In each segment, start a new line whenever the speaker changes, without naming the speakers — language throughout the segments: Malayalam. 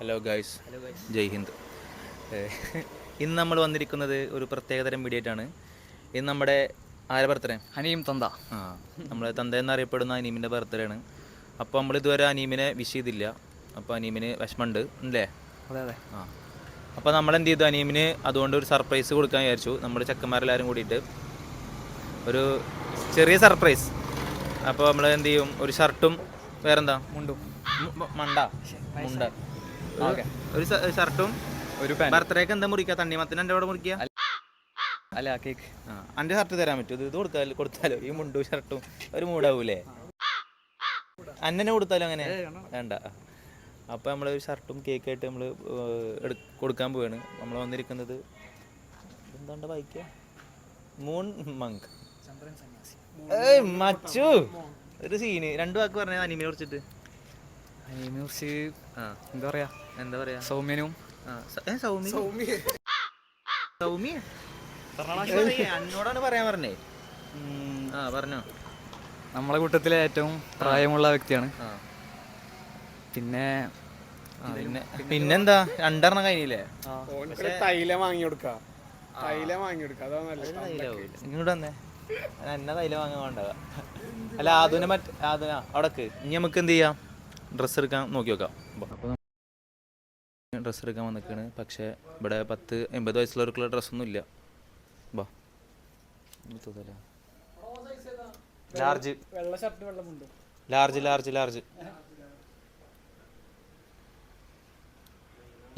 ഹലോ ഗായ്സ്, ജയ് ഹിന്ദ്. ഇന്ന് നമ്മൾ വന്നിരിക്കുന്നത് ഒരു പ്രത്യേകതരം വീഡിയോ ആയിട്ടാണ്. ഇന്ന് നമ്മുടെ ആരെ ബർത്ത്ഡേ?
അനീം തന്ത.
നമ്മളെ തന്ത എന്നറിയപ്പെടുന്ന അനീമിൻ്റെ ബർത്ത്ഡേ ആണ്. അപ്പോൾ നമ്മളിതുവരെ അനീമിനെ വിഷ് ചെയ്തില്ല. അപ്പോൾ അനീമിന് വിഷമമുണ്ട് അല്ലേ?
അതെ അതെ.
അപ്പോൾ നമ്മളെന്ത് ചെയ്തു, അനീമിന് അതുകൊണ്ട് ഒരു സർപ്രൈസ് കൊടുക്കാൻ വിചാരിച്ചു. നമ്മുടെ ചെക്കന്മാരെല്ലാവരും കൂടിയിട്ട് ഒരു ചെറിയ സർപ്രൈസ്. അപ്പോൾ നമ്മൾ എന്ത് ചെയ്യും, ഒരു ഷർട്ടും വേറെന്താ
മുണ്ടും
മുണ്ട ഒരു ഷർട്ടും ഒരു ബർത്ത്ഡേക്ക് എന്താ മുറിക്കുക? തണ്ണിമത്തിന് എൻ്റെ അവിടെ മുറിക്കുക
അല്ല കേക്ക്.
എൻ്റെ ഷർട്ട് തരാൻ പറ്റും? ഇത് കൊടുത്താലോ ഈ മുണ്ടും ഷർട്ടും ഒരു മൂടാവൂലേ? അന്നെ കൊടുത്താലോ? അങ്ങനെ വേണ്ട. അപ്പോൾ നമ്മൾ ഒരു ഷർട്ടും കേക്കായിട്ട് നമ്മൾ കൊടുക്കാൻ പോവുകയാണ്. നമ്മൾ വന്നിരിക്കുന്നത് എന്താണ്ട് വായിക്കുക, മൂൺ മങ്ക്. മച്ചു ഒരു സീന് രണ്ട് വാക്ക് പറഞ്ഞ അനിമിനെ കുറിച്ചിട്ട്.
അനീമിനെ കുറിച്ച് എന്താ പറയാ സൗമ്യനും
സൗമ്യ എന്നോടാണ് പറയാൻ പറഞ്ഞേ. പറഞ്ഞോ.
നമ്മളെ കൂട്ടത്തിലെ ഏറ്റവും പ്രായമുള്ള വ്യക്തിയാണ്.
പിന്നെന്താ, രണ്ടെണ്ണം കഴിഞ്ഞില്ലേ?
തൈലം വാങ്ങി കൊടുക്കാം.
ഇങ്ങോട്ട് വന്നേ, എന്നെ തൈലം വാങ്ങാൻ വേണ്ടതാ. അല്ല ആദുനെ ആദുന അവിടക്ക്. ഇനി നമുക്ക് എന്ത് ചെയ്യാം, ഡ്രസ്സ് എടുക്കാൻ നോക്കി നോക്കാം. അപ്പോൾ ഡ്രസ്സ് എടുക്കാൻ വന്നിക്കാണ്. പക്ഷേ ഇവിടെ 10-80 വയസ്സുള്ളവർക്കുള്ള ഡ്രസ്സൊന്നും ഇല്ല. ലാർജ് ലാർജ് ലാർജ് ലാർജ്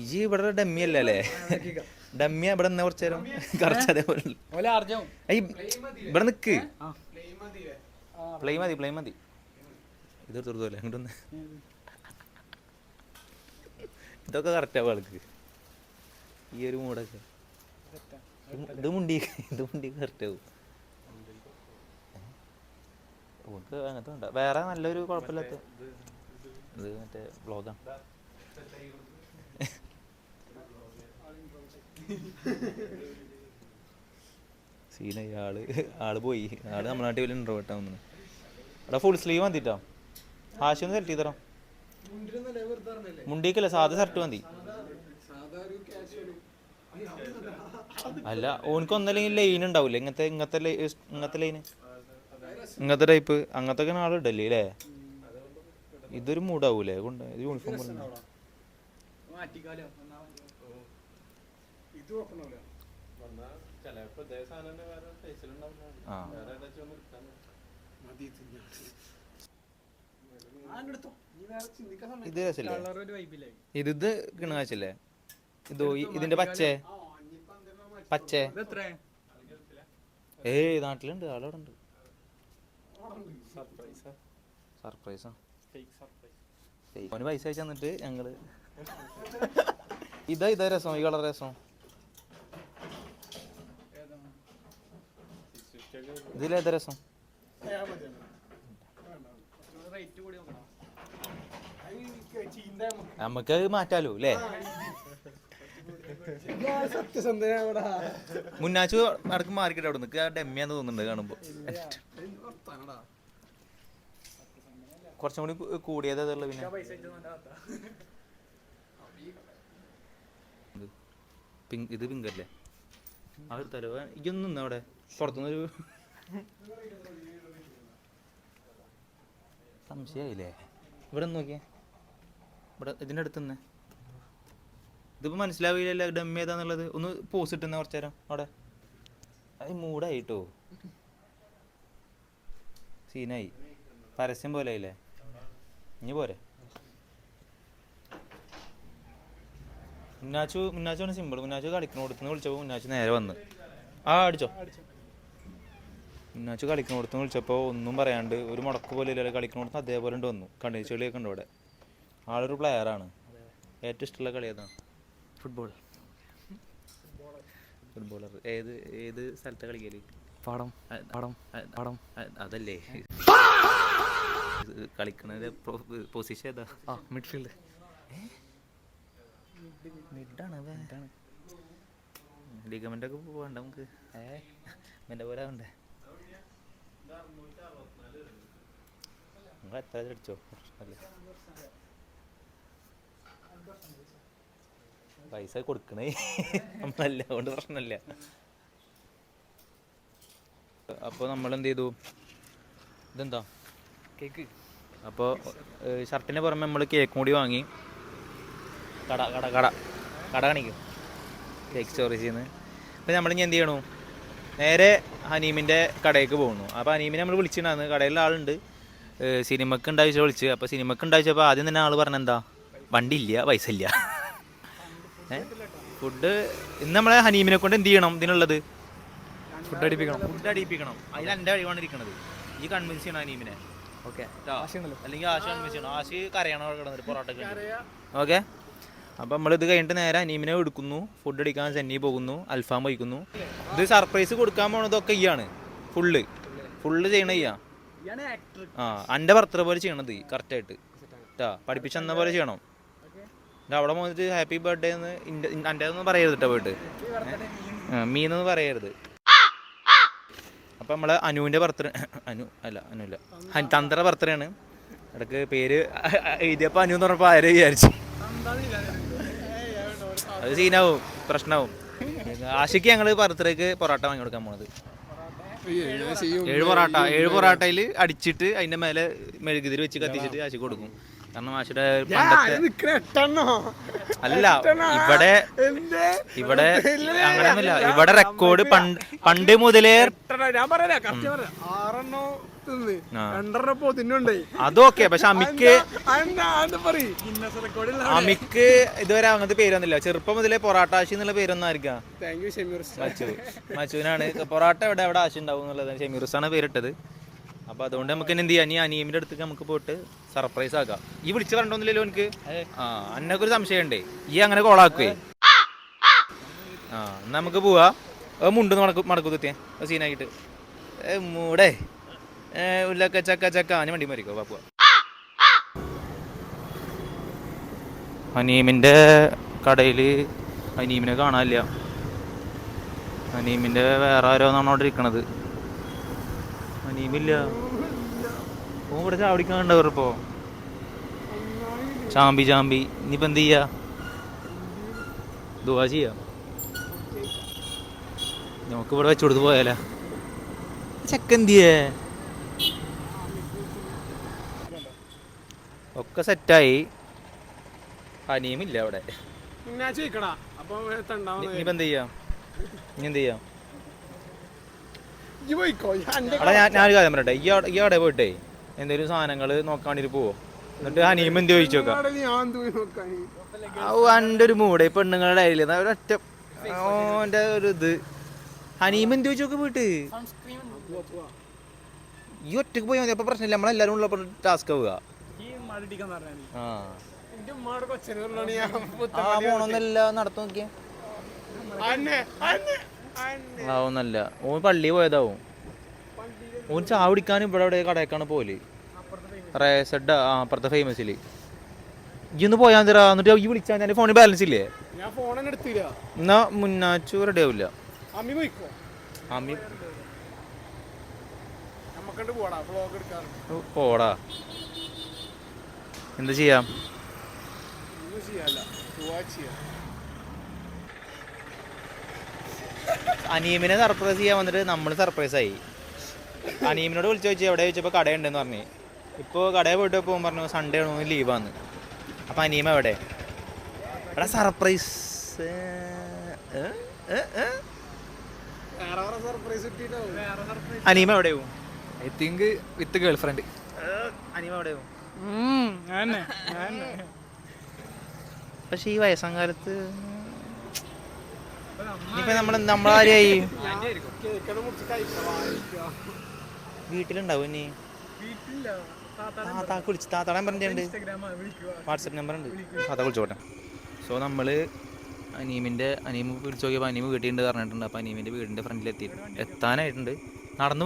ഇജി ഇവിടെ ഡമ്മി അല്ലേ? ഡമ്മിയ ഇവിടെ നിന്ന് കുറച്ചു നേരം കുറച്ച് അതേപോലെ ഇവിടെ നിക്ക്. പ്ലേ മതി. ഇത് തീർത്തല്ലേ അങ്ങോട്ടൊന്ന്. ഇതൊക്കെ കറക്റ്റാവും ആൾക്ക്, ഈ ഒരു മൂടൊക്കെ. ഇത് മുണ്ടി കറക്റ്റാവും. ഓർക്ക് അങ്ങനത്തെ വേണ്ട, വേറെ നല്ലൊരു കുഴപ്പമില്ലാത്ത ഇത് മറ്റേ വ്ളോഗാണ്. സീനായി ആള് പോയി. ആള് നമ്മുടെ നാട്ടിൽ വലിയ ഇൻട്രോവേർട്ടാ വന്നു. അവിടെ ഫുൾ സ്ലീവ് മതിട്ടോ. ആശി ഒന്ന് സെലക്ട് ചെയ്തോ. മുണ്ടിക്കല്ലേ, സാധാ ഷർട്ട് മതി. അല്ല ഓനക്ക് ഒന്നല്ലെങ്കിൽ ലൈൻ ഉണ്ടാവില്ലേ, ഇങ്ങനത്തെ ലൈന്, ഇങ്ങനത്തെ ടൈപ്പ്, അങ്ങനത്തെ ഒക്കെ ആൾ ഇടല്ലേ അല്ലേ? ഇതൊരു മൂടാവൂലേ കൊണ്ട് യൂണിഫോം ഇത് രസല്ലേ? ഇത് കിണാച്ചല്ലേ? ഇതിന്റെ പച്ചേ നാട്ടിലുണ്ട്, ആളവിടെ ഉണ്ട്. സർപ്രൈസാ. അവന് പൈസ അയച്ചു തന്നിട്ട് ഞങ്ങള് ഇതാ രസം, ഈ കളർ രസം. ഇതിലേതാ രസം? നമുക്ക് മാറ്റാലോ അല്ലേ? മുന്നാച്ചു നടക്ക് മാർക്കറ്റ് അവിടെ നിൽക്കുക. ഡെമ്മിയാന്ന് തോന്നുന്നുണ്ട് കാണുമ്പോ. കുറച്ചും കൂടി കൂടിയതാ പിന്നെ ഇത് പിങ്കല്ലേ? അതെടുത്താലോ? ഇതൊന്നും അവിടെ പുറത്തുനിന്നൊരു സംശയമായില്ലേ? ഇവിടെ നോക്കിയേ, ഇവിടെ ഇതിൻ്റെ അടുത്ത് തന്നെ. ഇതിപ്പോൾ മനസ്സിലാവില്ലല്ലോ ഡമ്മി ഏതാന്നുള്ളത്. ഒന്ന് പോസ് ഇട്ടുന്ന കുറച്ചു നേരം അവിടെ. അത് മൂടായിട്ടോ, സീനായി, പരസ്യം പോലെ ആയില്ലേ? ഇനി പോരെ. മുന്നാച്ചാണ് സിമ്പിൾ. മുന്നാച്ചു കളിക്കണോടത്തുനിന്ന് വിളിച്ചപ്പോൾ മുന്നാച്ചു നേരെ വന്ന് അടിച്ചോ. മുന്നാച്ചു കളിക്കണോടത്തുനിന്ന് വിളിച്ചപ്പോൾ ഒന്നും പറയാണ്ട് ഒരു മുടക്ക് പോലെ ഇല്ലല്ലോ, കളിക്കണോടത്ത് അതേപോലെ ഉണ്ട് വന്നു. കണ്ടു ചെളിയൊക്കെ ഉണ്ട് ഇവിടെ. ആളൊരു പ്ലെയറാണ്. ഏറ്റവും ഇഷ്ടമുള്ള കളി ഏതാണ്? ഫുട്ബോളർ. ഏത് സ്ഥലത്തെ കളിക്കല്? അതല്ലേ കളിക്കണത് പൊസിഷൻ ഏതാ?
മിഡ്ഫീൽഡ്.
മിഡാണ്. ലിഗമെന്റ് ഒക്കെ പോകണ്ട നമുക്ക്. മെന്റെ പോലെ ആവണ്ടേ? നിങ്ങൾ എത്ര അടിച്ചോ? പൈസ കൊടുക്കണേ നമ്മളല്ല, അതുകൊണ്ട് പ്രശ്നമില്ല. അപ്പോൾ നമ്മൾ എന്ത് ചെയ്തു, ഇതെന്താ
കേക്ക്.
അപ്പോൾ ഷർട്ടിന് പുറമെ നമ്മൾ കേക്കും കൂടി വാങ്ങി. കട കട കട കട കാണിക്കും കേക്ക് സ്റ്റോറേജ് ചെയ്യുന്നു. അപ്പോൾ നമ്മളിനി എന്ത് ചെയ്യണു, നേരെ ഹനീമിൻ്റെ കടയിലേക്ക് പോകുന്നു. അപ്പോൾ ഹനീമിനെ നമ്മൾ വിളിച്ചിട്ടുണ്ടായിരുന്നു, കടയിലുള്ള ആളുണ്ട്, സിനിമക്ക് ഉണ്ടായിച്ച വിളിച്ച്. അപ്പോൾ സിനിമക്ക് ഉണ്ടായിച്ചപ്പോൾ ആദ്യം തന്നെ ആൾ പറഞ്ഞെന്താ, വണ്ടി ഇല്ല, പൈസ ഇല്ല. ഫുഡ് ഇന്ന് നമ്മളെ ഹനീമിനെ കൊണ്ട് എന്ത് ചെയ്യണം, ഇതിനുള്ളത്
ഫുഡ്
അടിപ്പിക്കണം. അതിൽ എൻ്റെ കഴിവാണ് ഇരിക്കണത്. ഈ കൺവിൻസ് ചെയ്യണം ഹനീമിനെ. ഓക്കെ, അല്ലെങ്കിൽ ആശ കൺവിൻസ് ചെയ്യണം. ആശി കരയണം കിടന്നിട്ട് പൊറോട്ട. ഓക്കെ, അപ്പം നമ്മളിത് കഴിഞ്ഞിട്ട് നേരെ ഹനീമിനെ എടുക്കുന്നു, ഫുഡ് അടിക്കാൻ സെന്നി പോകുന്നു, അൽഫാം വഹിക്കുന്നു. ഇത് സർപ്രൈസ് കൊടുക്കാൻ പോണതൊക്കെ ഈയാണ്, ഫുള്ള് ചെയ്യണ ഈയാ. എൻ്റെ ബർത്ത്ഡേ പോലെ ചെയ്യണത് കറക്റ്റായിട്ട് കേട്ടാ, പഠിപ്പിച്ചെന്ന പോലെ ചെയ്യണം. അവിടെ പോയിട്ട് ഹാപ്പി ബർത്ത്ഡേ എന്ന് എൻ്റെ ഒന്നും പറയരുത് കേട്ടോ, പോയിട്ട് മീന്നൊന്നും പറയരുത്. അപ്പം നമ്മളെ അനുവിൻ്റെ ബർത്ത്ഡേ, അനുല്ല തന്ത്രയുടെ ബർത്ത്ഡേ ആണ്. ഇടയ്ക്ക് പേര് എഴുതിയപ്പോൾ അനു എന്ന് പറഞ്ഞപ്പോൾ ആരും വിചാരിച്ചു, അത് സീനാവും, പ്രശ്നമാവും. ആശയ്ക്ക് ഞങ്ങൾ ബർത്ത്ഡേക്ക് പൊറോട്ട വാങ്ങി കൊടുക്കാൻ പോണത്. 7 പൊറോട്ടയിൽ അടിച്ചിട്ട് അതിൻ്റെ മേലെ മെഴുകുതിരി വെച്ച് കത്തിച്ചിട്ട് ആശയ്ക്ക് കൊടുക്കും. കാരണം ആശയുടെ അല്ല, ഇവിടെ അങ്ങനെയൊന്നുമില്ല. ഇവിടെ റെക്കോർഡ് പണ്ട് മുതലേ അതൊക്കെ. പക്ഷെ അമിക്ക് ഇതുവരെ അങ്ങനത്തെ പേരൊന്നുമില്ല. ചെറുപ്പം മുതലേ പൊറാട്ട ആശി എന്നുള്ള പേരൊന്നും ആയിരിക്കാം. മച്ചുവിനാണ് പൊറാട്ട എവിടെ ആശി ഉണ്ടാവും എന്നുള്ളതാണ് ഷെമീറുസാണ് പേരിട്ടത്. അപ്പൊ അതുകൊണ്ട് നമുക്ക് എന്ത് ചെയ്യാം, ഈ അനീമിന്റെ അടുത്തേക്ക് നമുക്ക് പോയിട്ട് സർപ്രൈസ് ആക്കാം. ഈ വിളിച്ച് പറഞ്ഞില്ലല്ലോ എനിക്ക്. അന്നൊക്കെ ഒരു സംശയം ഉണ്ടേ, ഈ അങ്ങനെ കോളാക്കുവേ. എന്നാ നമുക്ക് പോവാ. മുണ്ട് മടക്കുത്തിയ സീനായിട്ട് മൂടെ ഉല്ലക്ക ചക്ക അനി വണ്ടി മരിക്കോ പോവാ. ഹനീമിന്റെ കടയിൽ ഹനീമിനെ കാണാനില്ല. ഹനീമിന്റെ വേറെ ആരോന്നാണ് അവിടെ ഇരിക്കണത്. ഹനീമില്ല. ഓ ഇവിടെ ചാവടിക്കാണ്ടവരിപ്പോ ചാമ്പി ഇനിയിപ്പോ എന്ത് ചെയ്യാ, ദുആ ചെയ്യാം. നമുക്ക് ഇവിടെ വെച്ചു കൊടുത്ത് പോയാലോ. ചെക്കെന്തിയേ ഒക്കെ സെറ്റായി. ഹനീമില്ല അവിടെ. ഇനിയിപ്പോ എന്ത് ചെയ്യാം, ഇനി എന്ത് ചെയ്യാം? അവിടെ ഞാനൊരു കാര്യം പറയട്ടെ, ഈ അവിടെ പോയിട്ടേ എന്തെങ്കിലും സാധനങ്ങൾ നോക്കാൻ വേണ്ടിട്ട് പോവോ, എന്നിട്ട് ഹനീം എന്ത് ചോദിച്ചു നോക്കാം. എൻ്റെ ഒരു മൂടെ പെണ്ണുങ്ങളുടെ ആയില്ലേ ഒരൊറ്റ ഓൻ്റെ ഒരു ഇത്. ഹനീം എന്ത് ചോദിച്ചു നോക്ക് പോയിട്ട്. ഈ ഒറ്റക്ക് പോയാൽ മതി, അപ്പൊ പ്രശ്നമില്ല. നമ്മളെല്ലാരും ഉള്ളപ്പോൾ ടാസ്ക് ആവുക. പോണൊന്നല്ല നടത്തു നോക്കിയാ ആവുന്നല്ല. ഓൻ പള്ളി പോയതാവും. ഓൻ ചാവടിക്കാനും ഇവിടെ അവിടെ കടയൊക്കെയാണ് പോല്. റേസഡ് അപ്പുറത്തെ ഫേമസില്. ഈ ഒന്ന് പോയാ തരാ. എന്നിട്ട് ഈ വിളിച്ചാൽ ഞാൻ ഫോണിൽ ബാലൻസ് ഇല്ലേ, എന്നാ മുന്നാച്ചു റെഡി ആവില്ല. പോടാ, എന്താ ചെയ്യാം. അനീമിനെ സർപ്രൈസ് ചെയ്യാൻ വന്നിട്ട് നമ്മൾ സർപ്രൈസ് ആയി. അനീമിനോട് വിളിച്ചു ചോദിച്ചു എവിടെ ചോദിച്ചപ്പോൾ കടയുണ്ടെന്ന് പറഞ്ഞു. ഇപ്പോൾ കടയിൽ പോയിട്ട് പോകുമ്പോൾ പറഞ്ഞു സൺഡേ ആണോ ലീവാന്ന്. അപ്പം അനീമ എവിടെ? എടാ സർപ്രൈസ്. അനീമ എവിടെയോ?
I think with girl friend.
Anima എവിടെയോ? പക്ഷെ ഈ വയസ്സാം കാലത്ത് ഇനിയിപ്പോ നമ്മളാരെയായി വീട്ടിലുണ്ടാവും. ഇനി താത്താക്ക് വിളിച്ച് താത്താടാൻ പറഞ്ഞിട്ടുണ്ട്, വാട്സപ്പ് നമ്പർ ഉണ്ട്, താത്ത വിളിച്ചോട്ടെ. സോ നമ്മൾ അനീമ വിളിച്ച് നോക്കിയപ്പോൾ അനീമ വീട്ടിലുണ്ട് പറഞ്ഞിട്ടുണ്ട്. അപ്പോൾ അനീമിൻ്റെ വീടിൻ്റെ ഫ്രണ്ടിൽ എത്താനായിട്ടുണ്ട്. നടന്നു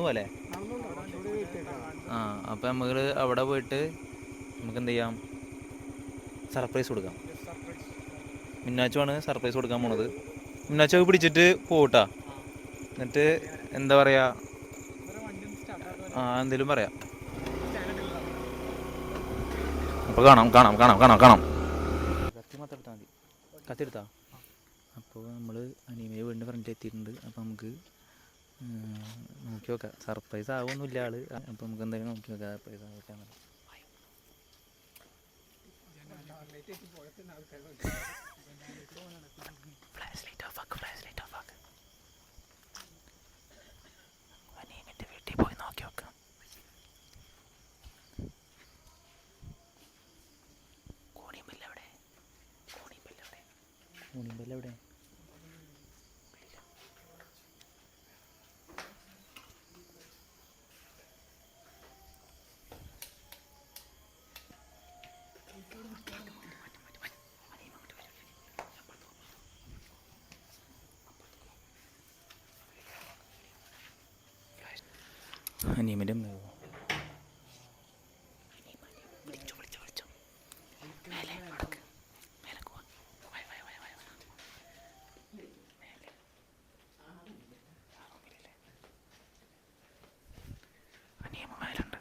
പോവല്ലേ? അപ്പോൾ നമ്മൾ അവിടെ പോയിട്ട് നമുക്ക് എന്ത് ചെയ്യാം, സർപ്രൈസ് കൊടുക്കാം. മിന്നാച്ചുമാണ് സർപ്രൈസ് കൊടുക്കാൻ പോണത്. മിന്നാച്ചു പിടിച്ചിട്ട് പോട്ടാ. എന്നിട്ട് എന്താ പറയാ, എന്തേലും പറയാം. അപ്പോൾ കാണാം. കത്തിയെടുത്താ. അപ്പോൾ നമ്മൾ അനീമയെ വീടിൻ്റെ ഫ്രണ്ടിൽ എത്തിയിട്ടുണ്ട്. അപ്പോൾ നമുക്ക് നോക്കി നോക്കാം. സർപ്രൈസ് ആവുമൊന്നുമില്ല ആള്. അപ്പോൾ നമുക്ക് എന്തായാലും നോക്കി നോക്കാം സർപ്രൈസ് ആവട്ടെ. അനീമിൻ്റെ വീട്ടിൽ പോയി നോക്കി നോക്കാം. കോണിയമ്പല്ലെവിടെ? അനീമിൻ്റെ വിളിച്ചോ മേലെ അനിയമ്മ മേലുണ്ട്.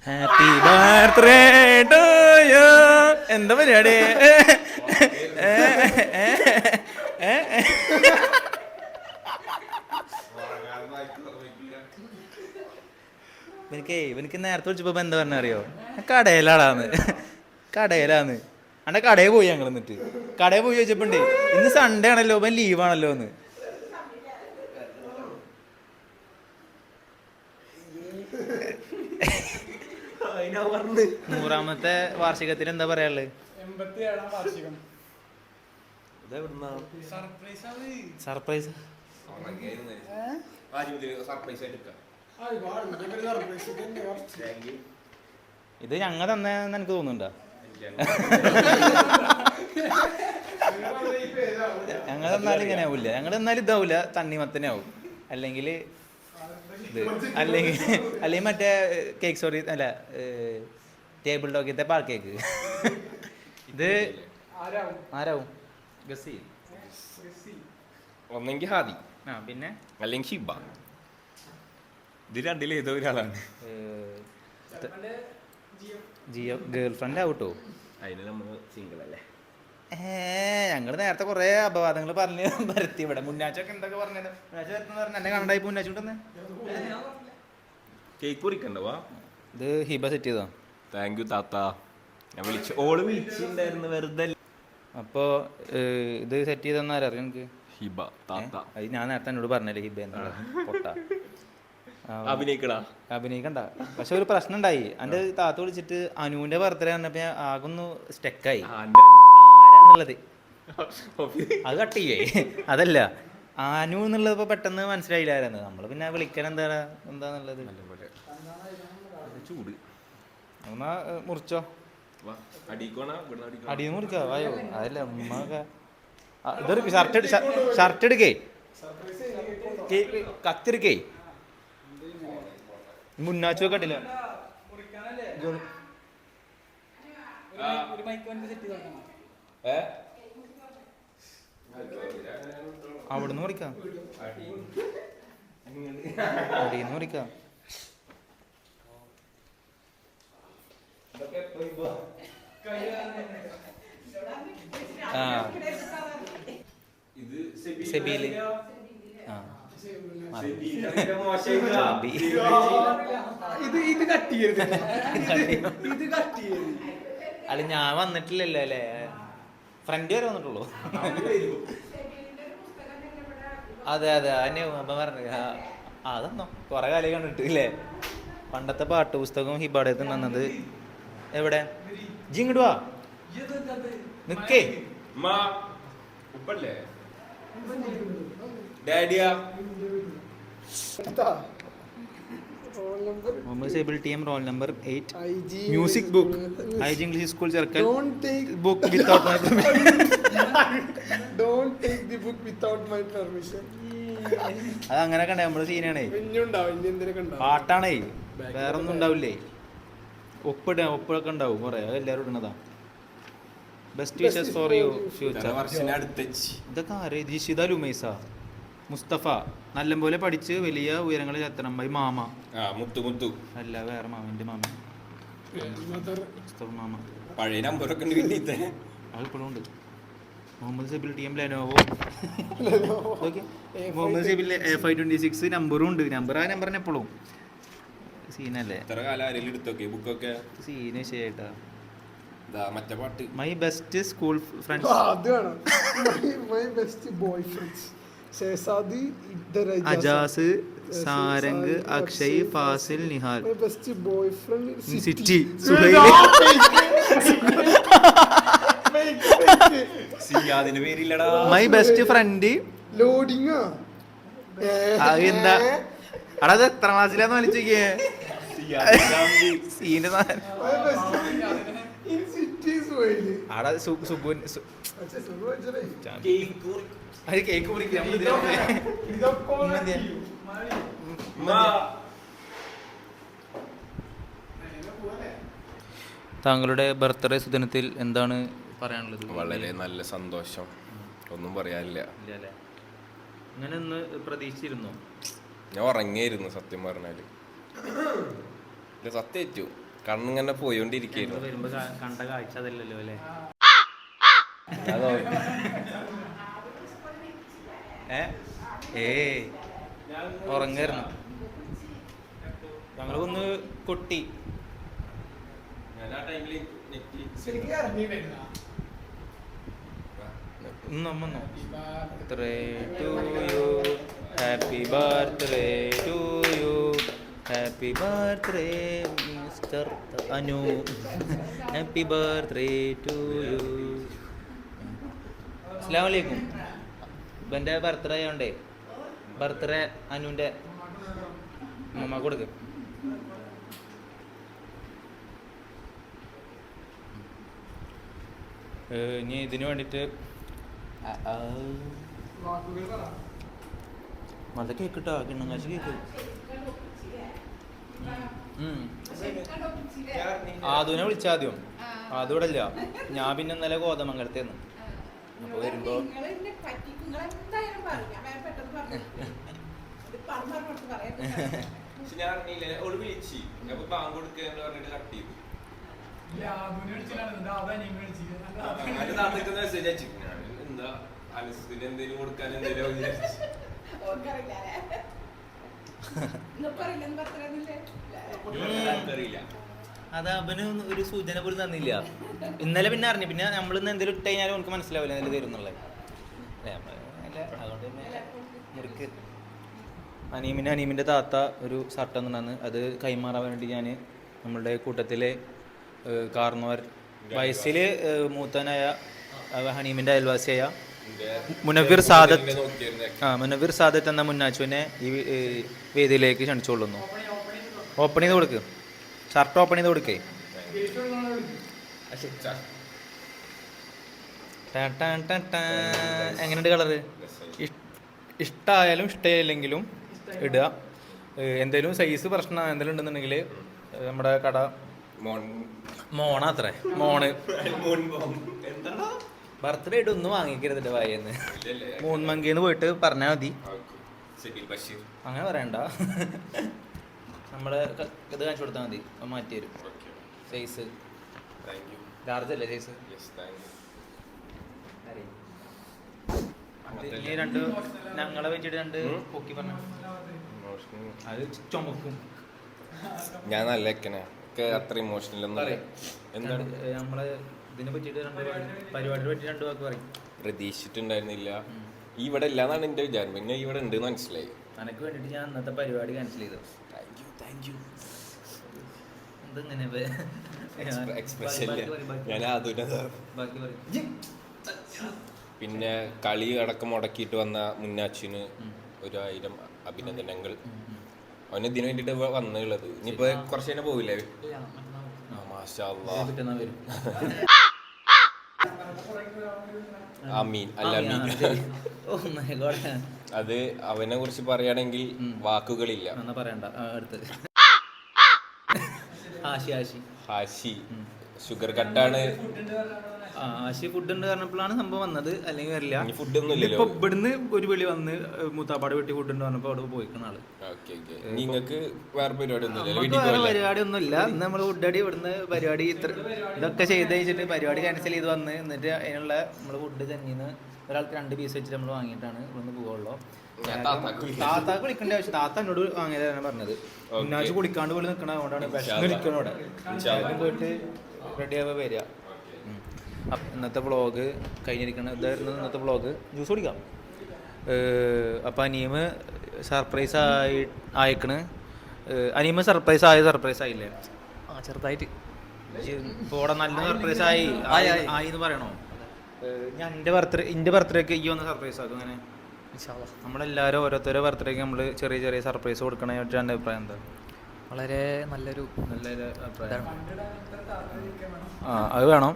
Happy birthday to you. എന്താ പരിപാടി? ഇവനിക്ക് നേരത്തെ വിളിച്ചപ്പോ എന്താ പറഞ്ഞ അറിയോ? കടയിലാന്ന് അന്റെ കടയിൽ പോയി. ഞങ്ങൾ എന്നിട്ട് കടയിൽ പോയി ചോദിച്ചപ്പോണ്ട് ഇന്ന് സൺഡേ ആണല്ലോ, ഇവൻ ലീവാണല്ലോ എന്ന്. നൂറാമത്തെ വാർഷികത്തിന് എന്താ പറയാനുള്ളത്? സർപ്രൈസ് ഇത് ഞങ്ങൾ തന്നെന്ന് എനിക്ക് തോന്നുന്നുണ്ടോ? ഞങ്ങൾ തന്നാലും ഇങ്ങനെ ആവില്ല. ഞങ്ങൾ തന്നാലും ഇതാവില്ല, തണ്ണിമത്തനെ ആവും. അല്ലെങ്കിൽ അല്ലെങ്കിൽ മറ്റേ കേക്ക്, സോറി അല്ല, ടേബിൾ ടോക്കിത്തെ പാൽ കേക്ക്. ഇത് ആരാവും?
ഒന്നെങ്കിൽ ഹാദി,
പിന്നെ
അല്ലെങ്കിൽ ഷിബ. ഇത് രണ്ടിൽ ഏതോ ഒരാളാണ്.
ജിയോ ഗേൾ ഫ്രണ്ട് ആവട്ടോ.
അതിന് നമ്മൾ സിംഗിൾ അല്ലേ?
ഞങ്ങൾ നേരത്തെ കുറെ അപവാദങ്ങൾ പറഞ്ഞ് പരത്തി. ഇവിടെ മുന്നാച്ചൊക്കെ എന്തൊക്കെ പറഞ്ഞത്? മുന്നാച്ച പറഞ്ഞ എന്നെ കണ്ടായി മുന്നാച്ചുണ്ടെന്ന്.
കേക്ക് കുറിക്കണ്ടവാ.
ഇത് ഹിബ സെറ്റ് ചെയ്തോ?
താങ്ക് യു താത്ത. ഞാൻ ഓള് വിളിച്ചിട്ടുണ്ടായിരുന്നു വെറുതെ.
അപ്പോൾ ഇത് സെറ്റ് ചെയ്തെന്ന് ആരറിയാം എനിക്ക്?
ഹിബ താത്ത.
അത് ഞാൻ നേരത്തെ എന്നോട് പറഞ്ഞല്ലേ ഹിബ എന്നുള്ള പൊട്ട. അഭിനയിക്കണ്ട. പക്ഷെ ഒരു പ്രശ്നം ഉണ്ടായി. എൻ്റെ താത്ത വിളിച്ചിട്ട് അനുവിന്റെ ബർത്ത്ഡേ പറഞ്ഞപ്പോ ആകൊന്ന് സ്റ്റെക്കായി. ആരാന്നുള്ളത് അത് കട്ട് ചെയ്യേ. അതല്ല, അനു എന്നുള്ളത് ഇപ്പൊ പെട്ടെന്ന് മനസ്സിലായില്ലായിരുന്നു. നമ്മള് പിന്നെ വിളിക്കാൻ എന്താന്നുള്ളത്.
ചൂട്
എന്നാ മുറിച്ചോ, അടിയിൽ മുറിച്ചോ. വായോ, അതല്ല ഉമ്മക്കെ ഇതൊരു ഷർട്ട് എടുക്കേ, കത്തിരിക്കേ. മുന്നാച്ചു കണ്ടില്ല. അവിടുന്ന് മുറിക്കാം, അടിയിന്ന് മുറിക്കാം. സെബിയില് ആ അല്ല ഞാൻ വന്നിട്ടില്ലല്ലോ അല്ലേ, ഫ്രണ്ട് വരെ വന്നിട്ടുള്ളൂ. അതെ അതെ അതിനെ അപ്പം പറഞ്ഞു അതെന്നോ കുറെ കാലം കണ്ടിട്ട് ഇല്ലേ. പണ്ടത്തെ പാട്ട് പുസ്തകം ഹിബാടത്ത് വന്നത് എവിടെ ജിങ്ങോട്ട് വാ നിക്കേ Muhammad Sabil team roll number 8 music book I G English school ചേർക്കൽ book without my
Don't take the book without my permission.
അത് അങ്ങനെ കണ്ടേ നമ്മള് സീനാണേ, പാട്ടാണേ, വേറെ ഒന്നും ഉണ്ടാവില്ലേ. ഒപ്പൊക്കെ ഉണ്ടാവും കുറെ, എല്ലാവരും ഇടുന്നതാ. Best wishes for you future. ഇതൊക്കെ ആരെ? ജിഷിത ലുമൈസ, മുസ്തഫ നല്ലപോലെ പഠിച്ച് വലിയ ഉയരങ്ങളിൽ എത്തണം ബൈ മാമ. അല്ല വേറെ മാമ, എൻ്റെ മാമ മുസ്തഫ മാമ.
പഴയ നമ്പറൊക്കെ
അത് ഇപ്പോഴും ഉണ്ട്. Muhammad Sabil T M Lenovo. Okay Muhammad Sabil A526 നമ്പറും ഉണ്ട്. നമ്പർ ആ നമ്പറിന് എപ്പോഴും സീനല്ലേ. സീന് വിഷയായിട്ടാ. My best school friends, Ajas, Sarang, Akshay, Fasil, Nihal. City my best friend എന്താ അടാ അത് എത്ര ക്ലാസ്സിലാന്ന് വലിച്ചേ സീന് ആടാ സുബുൻ അത് കേക്ക് മുറിക്കാം. താങ്കളുടെ ബർത്ത്ഡേ സുദിനത്തിൽ എന്താണ് പറയാനുള്ളത്?
വളരെ നല്ല സന്തോഷം, ഒന്നും പറയാനില്ല.
അങ്ങനെ ഒന്ന് പ്രതീക്ഷിച്ചിരുന്നു.
ഞാൻ ഉറങ്ങിയായിരുന്നു സത്യം പറഞ്ഞാല്. സത്യേറ്റു കണ്ണിങ്ങനെ പോയോണ്ടിരിക്കുന്നു.
വരുമ്പോ കണ്ട കാഴ്ച അതല്ലല്ലോ അല്ലേ. ഉറങ്ങായിരുന്നു. ഞങ്ങളൊന്ന് കൊട്ടി. Happy birthday to you, happy birthday mister Anu, happy birthday to you. അസ്സലാമു അലൈക്കും. ഇവൻ്റെ ബർത്ത്ഡേ ആയോണ്ടേ ബർത്ത്ഡേ അനുവിൻ്റെ അമ്മ കൊടുക്ക്. ഇനി ഇതിന് വേണ്ടിയിട്ട് നല്ല കേക്ക് കിട്ടോ, കിണ്ണങ്ങാശി കേക്ക്. ആദുവിനെ വിളിച്ചാൽ ആദ്യം, ആദ്യം ഇവിടെ ഇല്ല. ഞാൻ പിന്നെ ഇന്നലെ കോതമംഗലത്തേന്ന്. അപ്പൊ വരുമ്പോ അത് അവന് ഒരു സൂചന പോലും തന്നില്ല. ഇന്നലെ പിന്നെ അറിഞ്ഞു. പിന്നെ നമ്മളിന്ന് എന്തെങ്കിലും ഇട്ട് കഴിഞ്ഞാലും നമുക്ക് മനസ്സിലാവില്ല എന്തെങ്കിലും തരുന്നുള്ളത്. അതുകൊണ്ട് തന്നെ മുറിക്ക് അനീമിൻ്റെ താത്ത ഒരു ഷർട്ട് തന്നിട്ടാണ്. അത് കൈമാറാൻ വേണ്ടി ഞാൻ നമ്മളുടെ കൂട്ടത്തിലെ കാർന്നവർ വയസ്സിൽ മൂത്തനായ ഹനീമിൻ്റെ അയൽവാസിയായ മുനവ്വിർ സാദത്ത് എന്ന മുന്നാച്ചുവിനെ ഈ വേദിയിലേക്ക് ക്ഷണിച്ചുകൊള്ളുന്നു. ഓപ്പൺ ചെയ്ത് കൊടുക്ക്, ഷർട്ട് ഓപ്പൺ ചെയ്ത് കൊടുക്കേ. എങ്ങനെയുണ്ട് കളറ്? ഇഷ്ടമായാലും ഇഷ്ടമില്ലെങ്കിലും ഇടുക. എന്തെങ്കിലും സൈസ് പ്രശ്നം എന്തെങ്കിലും ഉണ്ടെന്നുണ്ടെങ്കിൽ നമ്മുടെ കട മോണാത്രേ മോണ് ബർത്ത്ഡേ ആയിട്ട് ഒന്നും വാങ്ങിക്കരുതിട്ട് വായെന്ന് മൂന്മങ്കിന്ന് പോയിട്ട് പറഞ്ഞാൽ മതി. അങ്ങനെ പറയണ്ട, നമ്മുടെ ഇത് കാണിച്ചു കൊടുത്താൽ മതി, മാറ്റി തരും. സൈസ് ലാർജ് അല്ലേ സൈസ്? ഇനി രണ്ട് ഞങ്ങളെ വെച്ചിട്ട് രണ്ട് പൊക്കി പറഞ്ഞു അത് ചുമക്കും.
ഞാൻ നല്ല എക്കനെ അത്ര ഇമോഷണൽ ഒന്നും എന്താണ്
നമ്മളെ ഇതിനെ പറ്റിയിട്ട് പരിപാടിയെ പറ്റി രണ്ട് വാക്ക് പറയും.
പ്രതീക്ഷിച്ചിട്ടുണ്ടായിരുന്നില്ല ഇവിടെ ഇല്ലാന്നാണ് എന്റെ വിചാരം. പിന്നെ ഇവിടെ ഉണ്ട് മനസ്സിലായി.
അനക്ക് വേണ്ടിട്ട് ഞാൻ അന്നത്തെ പരിപാടി ക്യാൻസൽ ചെയ്തു.
Thank you.
എന്തിങ്ങനെ
എക്സ്പ്രഷൻ ഞാൻ
ബാക്കി പറയും.
പിന്നെ കളി അടക്കം മുടക്കിയിട്ട് വന്ന മുന്നാച്ചിന് 1000 അഭിനന്ദനങ്ങൾ. അവന് ഇതിനു വേണ്ടിട്ട് വന്നുള്ളത്. ഇനിയിപ്പോ കുറച്ച് തന്നെ പോവില്ലേ? മാഷാ അല്ലാഹ്.
വരും.
ആമീൻ അല്ല മീൻ. അത് അവനെ കുറിച്ച് പറയുകയാണെങ്കിൽ വാക്കുകളില്ല.
എന്നാ പറയണ്ട. അടുത്ത് ഹാഷി
ഷുഗർ കട്ടാണ്.
ആശി ഫുഡ് ഉണ്ട് പറഞ്ഞപ്പോഴാണ് സംഭവം വന്നത്. അല്ലെങ്കിൽ വരില്ല.
ഫുഡ് ഒന്നും ഇല്ലല്ലോ.
ഇപ്പൊ ഇവിടുന്ന് ഒരു വിളി വന്ന് മൂത്താപ്പാട് വെട്ടി ഫുഡ് ഉണ്ട് പറഞ്ഞപ്പോ അവിടെ പോയിക്കുന്ന ആള്.
നിങ്ങൾക്ക് വേറെ പരിപാടി
പരിപാടി ഒന്നുമില്ല. ഇന്ന് നമ്മള് ഫുഡ് അടി ഇവിടുന്ന് പരിപാടി ഇതൊക്കെ ചെയ്ത് വെച്ചിട്ട് പരിപാടി ക്യാൻസൽ ചെയ്ത് വന്ന് എന്നിട്ട് അതിനുള്ള നമ്മള് ഫുഡ് ചെന്നിന്ന് ഒരാൾക്ക് 2 പീസ് വെച്ചിട്ട് നമ്മൾ വാങ്ങിയിട്ടാണ് ഇവിടുന്ന് പോവുള്ളൂ. താത്താക്ക് വിളിക്കേണ്ട ആവശ്യം താത്ത എന്നോട് വാങ്ങിയതാണ് പറഞ്ഞത്. ഉന്നാഴ്ച കുളിക്കാണ്ട് പോലും നിൽക്കണ അതുകൊണ്ടാണ് വിളിക്കണം. അവിടെ പോയിട്ട് റെഡി ആവുക വരിക. ഇന്നത്തെ വ്ളോഗ് കഴിഞ്ഞിരിക്കണം. ഇതായിരുന്നു ഇന്നത്തെ വ്ളോഗ്. ജ്യൂസ് കുടിക്കാം. അപ്പം അനീമ് സർപ്രൈസ് ആയിക്കണ്. അനീമ് സർപ്രൈസ് ആയില്ലേ?
ചെറുതായിട്ട്
ഇപ്പോൾ ഇവിടെ നല്ല സർപ്രൈസ് ആയി എന്ന് പറയണോ? ഞാൻ എൻ്റെ ബർത്ത്ഡേക്ക് ഈ ഒന്ന് സർപ്രൈസ് ആക്കും. അങ്ങനെ നമ്മളെല്ലാവരും ഓരോരുത്തരുടെ ബർത്ത്ഡേക്ക് നമ്മൾ ചെറിയ ചെറിയ സർപ്രൈസ് കൊടുക്കണേ. എൻ്റെ അഭിപ്രായം എന്താ?
വളരെ നല്ലൊരു
അഭിപ്രായം. അത് വേണം.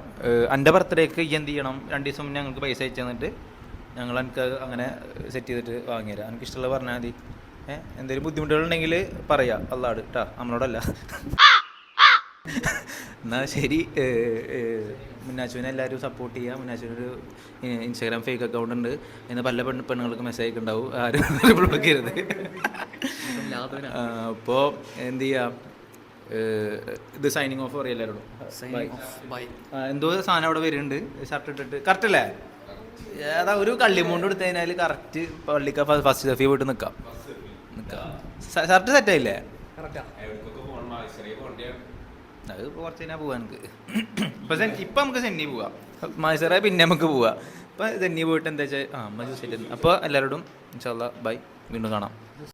എൻ്റെ ബർത്ത്ഡേക്ക് ഈ എന്ത് ചെയ്യണം? 2 ദിവസം മുന്നേ ഞങ്ങൾക്ക് പൈസ അയച്ചു തന്നിട്ട് ഞങ്ങൾ എനിക്ക് അങ്ങനെ സെറ്റ് ചെയ്തിട്ട് വാങ്ങിത്തരാം. എനിക്ക് ഇഷ്ടമുള്ള പറഞ്ഞാൽ മതി. എന്തെങ്കിലും ബുദ്ധിമുട്ടുകളുണ്ടെങ്കിൽ പറയാം. അല്ലാട് കേട്ടോ, നമ്മളോടല്ല. എന്നാൽ ശരി. മുന്നാച്ചുവിനെ എല്ലാവരും സപ്പോർട്ട് ചെയ്യുക. മുന്നാച്ചുവിനൊരു ഇൻസ്റ്റാഗ്രാം ഫേക്ക് അക്കൗണ്ട് ഉണ്ട്. ഇന്ന് പല പെണ്ണുങ്ങൾക്ക് മെസ്സേജ് ഒക്കെ ഉണ്ടാവും. ആരും വിളിക്കരുത്. അപ്പോൾ എന്ത് ചെയ്യാം? ഇത് സൈനിങ് ഓഫ് പറയും എല്ലാവരോടും. എന്തോ സാധനം അവിടെ വരുന്നുണ്ട്. ഷർട്ട് ഇട്ടിട്ട് കറക്റ്റ് അല്ലേ? ഏതാ ഒരു കള്ളിമൂണ്ട് എടുത്തു കഴിഞ്ഞാൽ കറക്റ്റ് പള്ളിക്ക ഫസ്റ്റ് ദഫി പോയിട്ട് നിൽക്കാം. ഷർട്ട് സെറ്റായില്ലേ? അത് കുറച്ച് കഴിഞ്ഞാൽ പോവാം എനിക്ക്. ഇപ്പം നമുക്ക് സെന്നി പോവാം. മത്സരം പിന്നെ നമുക്ക് പോവാം. ഇപ്പം സെന്നി പോയിട്ട് എന്താ വെച്ചാൽ അമ്മ ജ്യൂസ് ആയിട്ട്. അപ്പോൾ എല്ലാവരോടും ഇൻഷാ അല്ലാഹ് ബൈ. വീണ്ടും കാണാം.